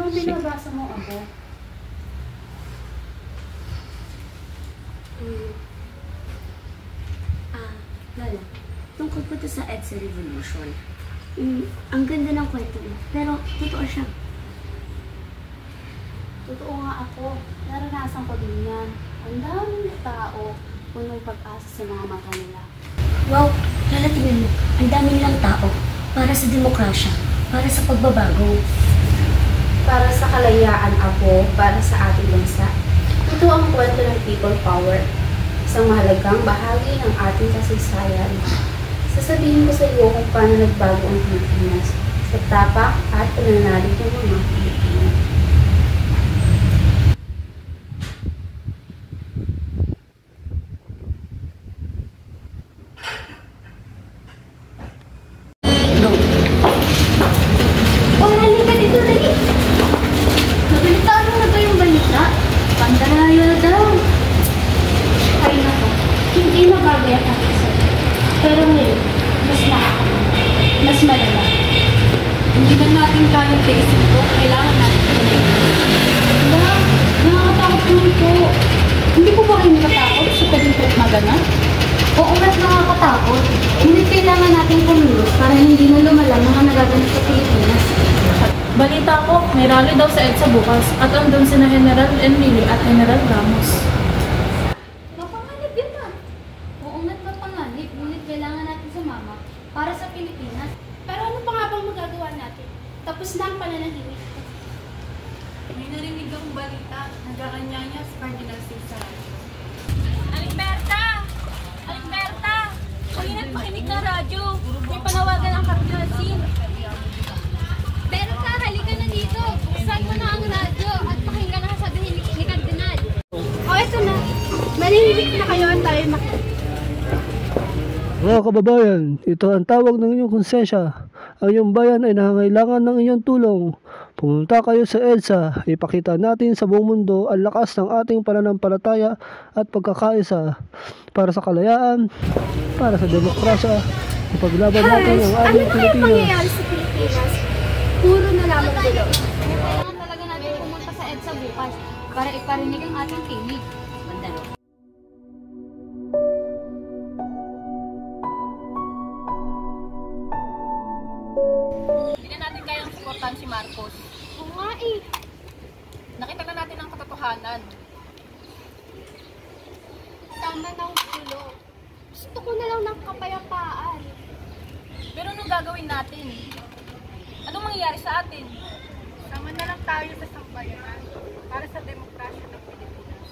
Anong binabasa mo, Apo? Lala, tungkol po ito sa EDSA Revolution. Ang ganda ng kwento mo, pero totoo siya. Totoo nga ako. Naranasan ko din yan. Ang daming tao, punong pag-asa sa mga mata nila. Wow, Lala, tingnan mo, ang dami nilang tao para sa demokrasya, para sa pagbabago. Para sa kalayaan, Apo, para sa ating bansa. Ito ang kwento ng people power. Isang mahalagang bahagi ng ating kasaysayan. Sasabihin ko sa iyo kung paano nagbago ang Pilipinas sa tapak at pananalig ng mga Pilipino. Oh, halika dito, dali! Nabalitaan mo na ba yung balita? Pandaraya daw. Ay nako, hindi mabagay ang aking sabi. Pero ngayon, mas malala. Hindi na natin kayang tiisin ko. Kailangan natin tuloy. Nakakatakot naman po. Hindi po ba kayo nakatakot sa pagiging maganap? Oo nga't nakakatakot. Hindi kailangan natin kumilos para hindi na lumalang mga nagaganap sa Pilipinas. Balita ko, may rally daw sa EDSA bukas at andun sina General Enrile at General Ramos. Mapanganib yun ah. Oo nga't mapanganib, ngunit kailangan natin sumama para sa Pilipinas. Pero ano pa nga bang magagawa natin? Tapos na ang pananahimik. May narinig akong balita, nag-aanyanya si Cardinal Cesar. Aling Berta! Kanina't makinig ng radyo. May panawagan ang Cardinal Sin. Berta, halika na dito. Buksan mo na ang radyo at pakinggan ang sasabihin ni Cardinal. O eto na, manahimik na kayo at tayo makinig. Mga kababayan, ito ang tawag ng inyong konsensya. Ang iyong bayan ay nangangailangan ng inyong tulong. Pumunta kayo sa EDSA, ipakita natin sa buong mundo ang lakas ng ating pananampalataya at pagkakaisa para sa kalayaan, para sa demokrasya, ipaglaban natin ang Ano ating kaya Pilipinas. mangyayari sa Pilipinas? Puro na lamang gulo. Kailangan talaga natin pumunta sa EDSA bukas para iparinig ang ating tinig. Hindi na natin kayang suportahan si Marcos. Oo nga eh. Nakita na natin ang katotohanan. Tama na ang gulo. Gusto ko na lang ng kapayapaan. Pero anong gagawin natin? Anong mangyayari sa atin? Sama na lang tayo sa sambayanan para sa demokrasya ng Pilipinas.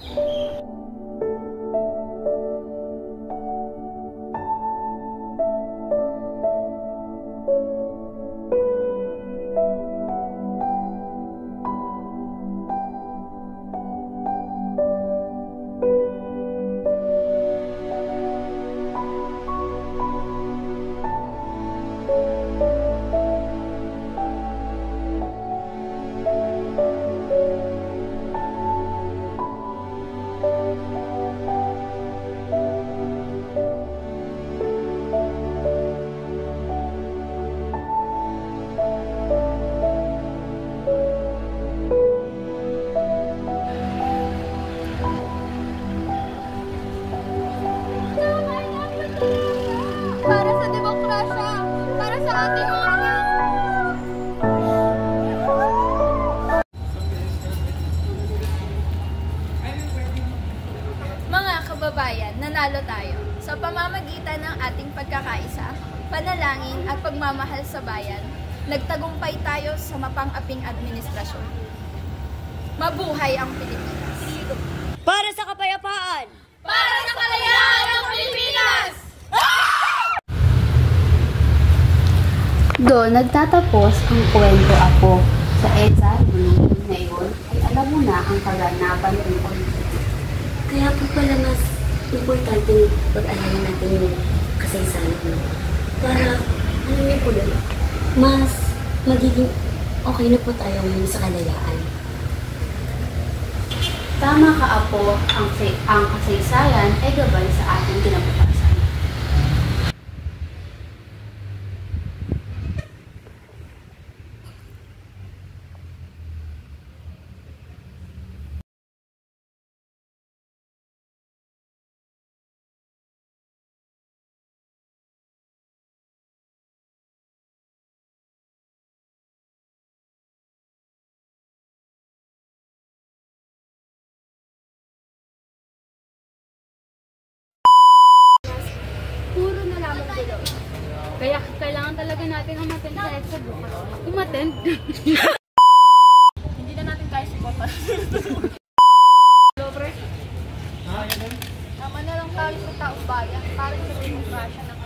Para sa demokrasya! Para sa ating mga anak! Mga kababayan, nanalo tayo sa pamamagitan ng ating pagkakaisa, panalangin at pagmamahal sa bayan. Nagtagumpay tayo sa mapang-aping administrasyon. Mabuhay ang Pilipinas! Para sa kapayapaan! Para sa kalayaan ng Pilipinas! Doon nagtatapos ang kwento, Apo. Sa EDSA Revolution ngayon ay alam mo na ang kaganapan tungkol dito. Kaya po pala mas importante pag-alaman natin yung kasaysayan mo. Para, alam niyo po doon, mas magiging okay na po tayo ngayon sa kalayaan. Tama ka, Apo. Ang kasaysayan ay gabay sa ating kinabukasan. Kaya kailangan talaga natin umattend sa EDSA bukas. Umattend? Hindi na natin kaya suportan. Tama na lang tayo sa taong bayan para sa demokrasya ng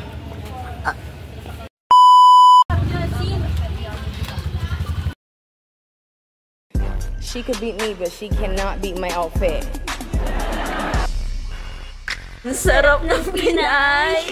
She could beat me, but she cannot beat my outfit. Sarap ng Pinay!